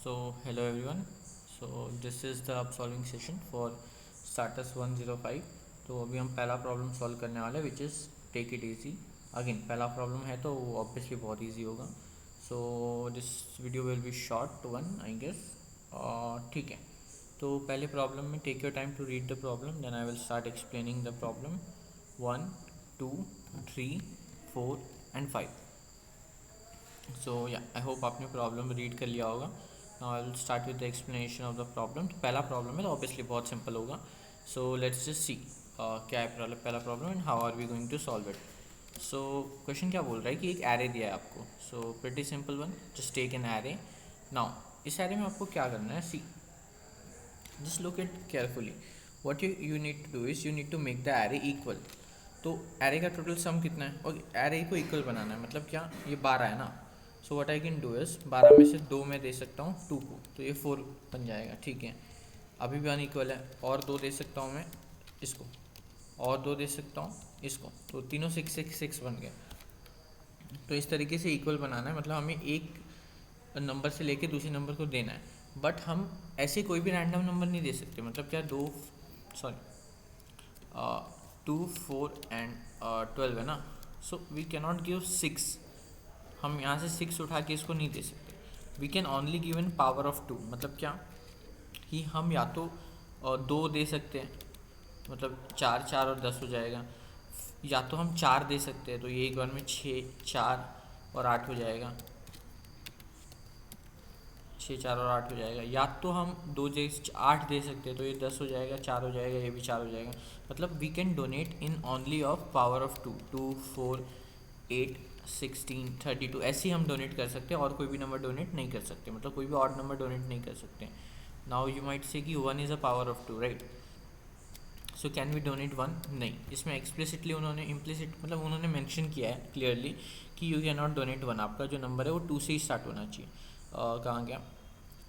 Hello everyone. This is the up solving session for Starters 105. तो अभी हम पहला प्रॉब्लम सॉल्व करने वाले which is take it easy. Again पहला प्रॉब्लम है तो ऑब्वियसली बहुत इजी होगा. So this video will be short one I guess. ठीक है. तो पहले प्रॉब्लम में take your time to read the problem, then I will start explaining the problem. 1, 2, 3, 4 and 5. So yeah I hope आपने problem read कर लिया होगा. Now I will start with the explanation of the problem. तो पहला problem है तो obviously बहुत simple होगा. सो लेट्स जस्ट सी क्या है पहला problem and how are we going to solve it. So question क्या बोल रहा है कि एक एरे दिया है आपको. So pretty simple one, just take an array. Now इस एरे में आपको क्या करना है, see just look it carefully. What you need to do is you need to make the array equal. तो एरे का टोटल सम कितना है और एरे को इक्वल बनाना है. मतलब क्या, ये 12 है ना. So what I can do is 12 में से 2 में दे सकता हूँ 2 को, तो ये 4 बन जाएगा. ठीक है, अभी भी अनइक्वल है. और 2 दे सकता हूँ मैं इसको, और 2 दे सकता हूँ इसको, तो तीनों 6 6 6 बन गए. तो इस तरीके से इक्वल बनाना है. मतलब हमें एक नंबर से लेके दूसरे नंबर को देना है. बट हम ऐसे कोई भी रैंडम नंबर नहीं दे सकते. मतलब क्या 2 4 एंड 12 है ना. So we can not give 6. हम यहाँ से 6 उठा के इसको नहीं दे सकते. We can only give in power of 2. मतलब क्या कि हम या तो 2 दे सकते हैं, मतलब 4 4 और 10 हो जाएगा. या तो हम 4 दे सकते हैं, तो ये एक बार में 6 4 और 8 हो जाएगा. 6 4 और 8 हो जाएगा. या तो हम 8 दे सकते हैं, तो ये 10 हो जाएगा, 4 हो जाएगा, ये भी 4 हो जाएगा. मतलब we can donate in only of power of 2. 2 4 8 16 32 ऐसे ही हम डोनेट कर सकते हैं. और कोई भी नंबर डोनेट नहीं कर सकते. मतलब कोई भी ऑड नंबर डोनेट नहीं कर सकते. नाउ यू माइट से कि 1 is a power of 2, right. So can we donate 1? नहीं. इसमें एक्सप्लिसिटली उन्होंने इम्प्लिसिट मतलब उन्होंने मेंशन किया है क्लियरली कि यू कैन नॉट डोनेट 1. आपका जो नंबर है वो 2 से ही स्टार्ट होना चाहिए. कहाँ गया,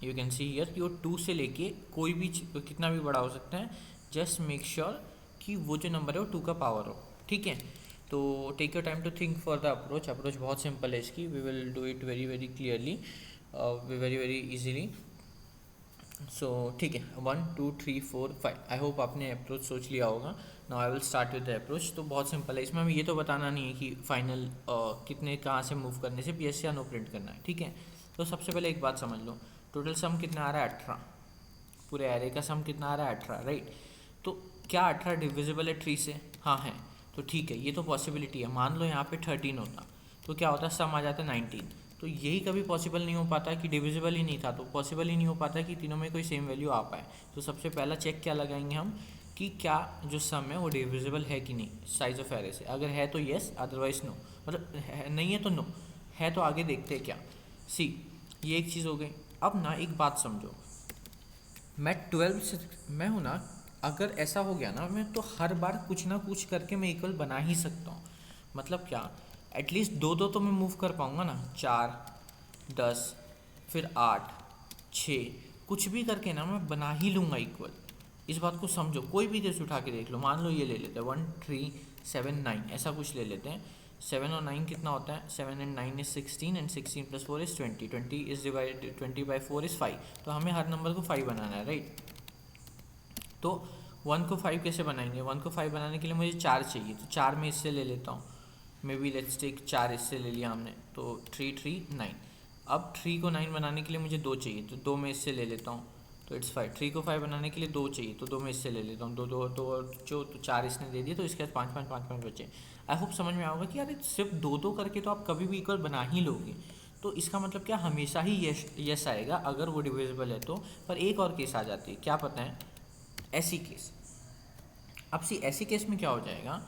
यू कैन सी हियर कि वो 2 से लेके कोई भी कितना भी बड़ा हो सकता है. जस्ट मेक श्योर कि वो जो नंबर है वो 2 का पावर हो. ठीक है. तो take your time to think for the approach. Approach बहुत सिंपल है इसकी. We will do it very very clearly, very very easily. So ठीक है, 1 2 3 4 5. आई होप आपने अप्रोच सोच लिया होगा. Now I will start with the approach. तो बहुत सिंपल है. इसमें हमें ये तो बताना नहीं है कि फाइनल कितने कहाँ से मूव करने से PS या नो प्रिंट करना है. ठीक है. तो सबसे पहले एक बात समझ लो, टोटल सम कितना आ रहा है 18. पूरे एरे का सम कितना आ रहा है 18, राइट. तो क्या 18 डिविजिबल है 3 से? हाँ है. तो ठीक है, ये तो पॉसिबिलिटी है. मान लो यहाँ पे 13 होता तो क्या होता, सम आ जाता 19. तो यही कभी पॉसिबल नहीं हो पाता कि डिविजिबल ही नहीं था. तो पॉसिबल ही नहीं हो पाता कि तीनों में कोई सेम वैल्यू आ पाए. तो सबसे पहला चेक क्या लगाएंगे हम कि क्या जो सम है वो डिविजिबल है कि नहीं साइज ऑफ एरे से. अगर है तो येस, अदरवाइज नो. मतलब नहीं है तो नो, है तो आगे देखते हैं क्या. सी ये एक चीज़ हो गई. अब ना एक बात समझो, मैं 12 से मैं हूँ ना. अगर ऐसा हो गया ना, मैं तो हर बार कुछ ना कुछ करके मैं इक्वल बना ही सकता हूँ. मतलब क्या, एटलीस्ट 2 2 तो मैं मूव कर पाऊँगा ना. 4 10 फिर 8 6 कुछ भी करके ना मैं बना ही लूँगा इक्वल. इस बात को समझो. कोई भी केस उठा के देख लो. मान लो ये ले लेते हैं 1 3 7 9 ऐसा कुछ ले लेते हैं. 7 और 9 कितना होता है, 7 and 9 is 16 and 16 plus 4 is 20. 20 is divided 20 by 4 is 5. तो हमें हर नंबर को 5 बनाना है, राइट. तो 1 को 5 कैसे बनाएंगे. 1 को 5 बनाने के लिए मुझे 4 चाहिए. तो 4 में इससे ले लेता हूँ. मे बी लेट्स टेक 4 इससे ले लिया हमने, तो 3 3 9. अब 3 को 9 बनाने के लिए मुझे 2 चाहिए, तो 2 में इससे ले लेता हूँ, तो इट्स 5. 3 को 5 बनाने के लिए 2 चाहिए, तो 2 में इससे ले लेता हूँ. 2 2 2 और जो, तो 4 इसने दे दिए, तो इसके बाद 5 5 5 5 बचे. आई होप समझ में आओगे कि यार सिर्फ 2 2 करके तो आप कभी भी इक्वल बना ही लोगे. तो इसका मतलब क्या, हमेशा ही यस आएगा अगर वो डिविजिबल है तो. पर एक और केस आ जाती है, क्या पता है, ऐसी केस. अब सी ऐसी केस में क्या हो जाएगा,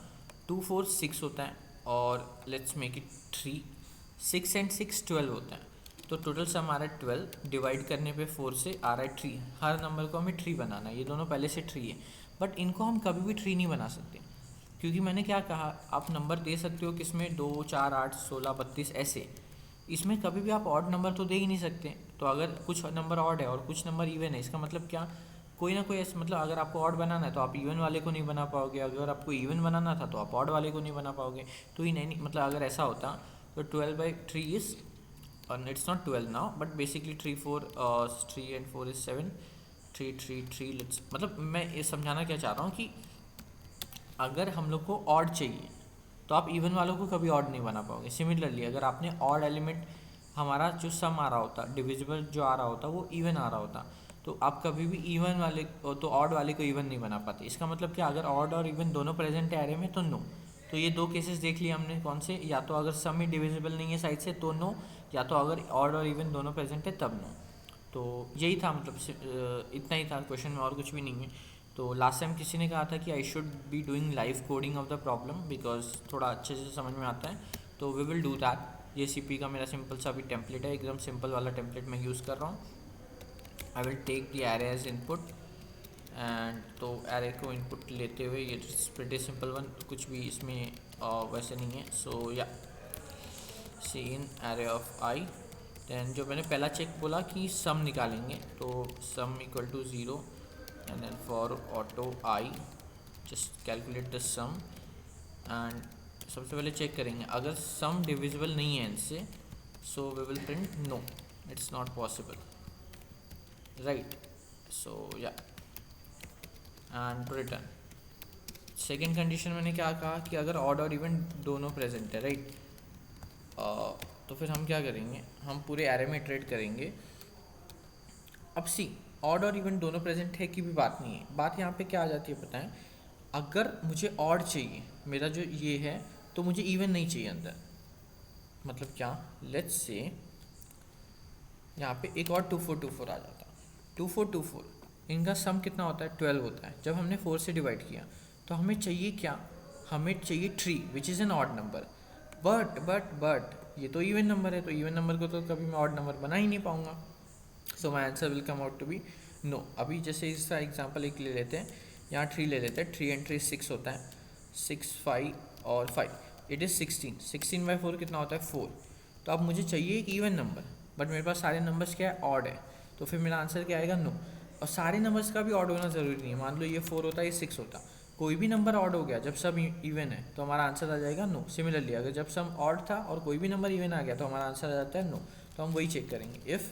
2 4 6 होता है और लेट्स मेक इट 3. 6 एंड 6 12 होता है. तो टोटल सम आ रहा है 12. डिवाइड करने पे 4 से आ रहा है 3. हर नंबर को हमें 3 बनाना है. ये दोनों पहले से 3 है, बट इनको हम कभी भी 3 नहीं बना सकते. क्योंकि मैंने क्या कहा, आप नंबर दे सकते हो किसमें, 2 4 8 16 32 ऐसे. इसमें कभी भी आप ऑड नंबर तो दे ही नहीं सकते. तो अगर कुछ नंबर ऑड है और कुछ नंबर इवन है, इसका मतलब क्या, कोई ना कोई ऐसा, मतलब अगर आपको ऑड बनाना है तो आप इवन वाले को नहीं बना पाओगे. अगर आपको इवन बनाना था तो आप ऑड वाले को नहीं बना पाओगे. तो ही नहीं, मतलब अगर ऐसा होता तो 12/3 is and it's not 12 now, but basically 3 4 3 and 4 is 7, 3 3 3 let's, मतलब मैं ये समझाना क्या चाह रहा हूँ कि अगर हम लोग को ऑड चाहिए तो आप इवन वालों को कभी ऑड नहीं बना पाओगे। सिमिलरली अगर आपने ऑड एलिमेंट, हमारा जो सम आ रहा होता, डिविजिबल जो आ रहा होता वो इवन आ रहा होता, तो आप कभी भी इवन वाले तो ऑड वाले को इवन नहीं बना पाते। इसका मतलब क्या, अगर ऑड और इवन दोनों प्रेजेंट है एरे में तो नो। तो ये दो केसेस देख लिए हमने कौन से, या तो अगर सम ही डिविजिबल नहीं है साइड से तो नो, या तो अगर ऑड और इवन दोनों प्रेजेंट है तब नो। तो यही था, मतलब इतना ही था क्वेश्चन में, और कुछ भी नहीं है। तो लास्ट टाइम किसी ने कहा था कि I should be doing live coding of the problem because थोड़ा अच्छे से समझ में आता है, तो वी विल डू दैट। ये सी का मेरा सिंपल सा भी टेम्पलेट है, एकदम सिंपल वाला टेम्पलेट मैं यूज़ कर रहा हूँ। I will take the array as input and तो एरे को इनपुट लेते हुए, ये प्रिटी सिंपल वन, कुछ भी इसमें वैसे नहीं है। So yeah see in array of I, then जो मैंने पहला चेक बोला कि सम निकालेंगे, तो sum equal to 0 and then for auto I just calculate the sum and सबसे पहले चेक करेंगे अगर सम डिविजिबल नहीं है इनसे, so we will print no, it's not possible, right. So yeah and return. Second condition मैंने क्या कहा कि अगर ऑड और इवन दोनों प्रेजेंट है, राइट, तो फिर हम क्या करेंगे, हम पूरे एरे में इटरेट करेंगे। अब सी, ऑड और इवन दोनों प्रेजेंट है की भी बात नहीं है, बात यहाँ पे क्या आ जाती है पता है, अगर मुझे ऑड चाहिए, मेरा जो ये है, तो मुझे इवन नहीं चाहिए अंदर। मतलब क्या, लेट्स से यहाँ पे एक और 2 4 2 4 आ जाता, 2 4 2 4, इनका सम कितना होता है, 12 होता है। जब हमने 4 से डिवाइड किया तो हमें चाहिए क्या, हमें चाहिए 3 which is an odd number. But ये तो इवन नंबर है, तो इवन नंबर को तो कभी मैं ऑड नंबर बना ही नहीं पाऊंगा। So my answer will come out to be no. अभी जैसे इसका एग्जांपल एक ले लेते हैं, यहाँ 3 ले लेते हैं, 3 and 3 6 होता है, 6 5 और 5, इट इज़ 16, 16 बाई 4 कितना होता है 4। तो अब मुझे चाहिए एक इवन नंबर, बट मेरे पास सारे नंबर्स क्या है, ऑड है, तो फिर मेरा आंसर क्या आएगा, नो। और सारे नंबर्स का भी ऑड होना ज़रूरी नहीं है, मान लो ये 4 होता है, ये 6 होता, कोई भी नंबर ऑड हो गया जब सब इवन है तो हमारा आंसर आ जाएगा नो। सिमिलरली अगर जब सम ऑड था और कोई भी नंबर इवन आ गया तो हमारा आंसर आ जाता है नो। तो हम वही चेक करेंगे, if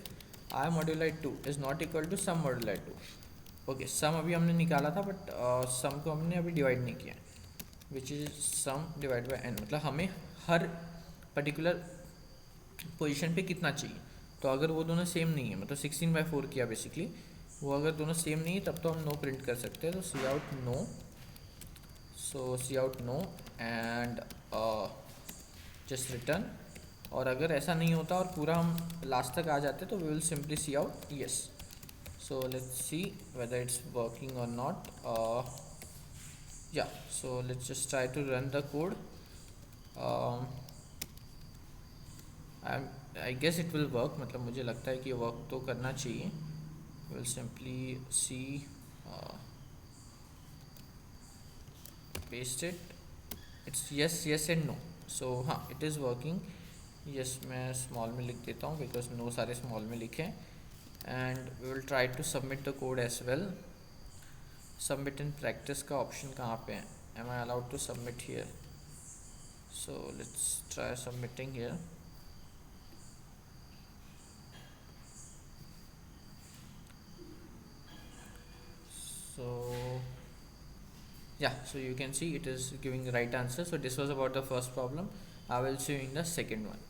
I modulo 2 is not equal to sum modulo 2। Okay, sum अभी हमने निकाला था, बट सम को हमने अभी डिवाइड नहीं किया, which is sum divide by n, मतलब हमें हर पर्टिकुलर पोजिशन पे कितना चाहिए। तो अगर वो दोनों सेम नहीं है, मतलब 16 बाई 4 किया बेसिकली, वो अगर दोनों सेम नहीं है तब तो हम नो प्रिंट कर सकते हैं। तो cout no, so cout no and just return. और अगर ऐसा नहीं होता और पूरा हम लास्ट तक आ जाते तो we will simply see out yes. So let's see whether it's working और not. Yeah so let's just try to run the code. I guess it will work, मतलब मुझे लगता है कि वर्क तो करना चाहिए। Will simply see paste it, it's yes yes and no. So हाँ, इट इज़ वर्किंग। यस मैं स्मॉल में लिख देता हूँ बिकॉज नो सारे स्मॉल में लिखे हैं। And we will try to submit the code as well. Submit in practice का ऑप्शन कहाँ पे है, am I allowed to submit here? So let's try submitting here. So yeah, so you can see it is giving the right answer. So this was about the first problem. I will see you in the second one.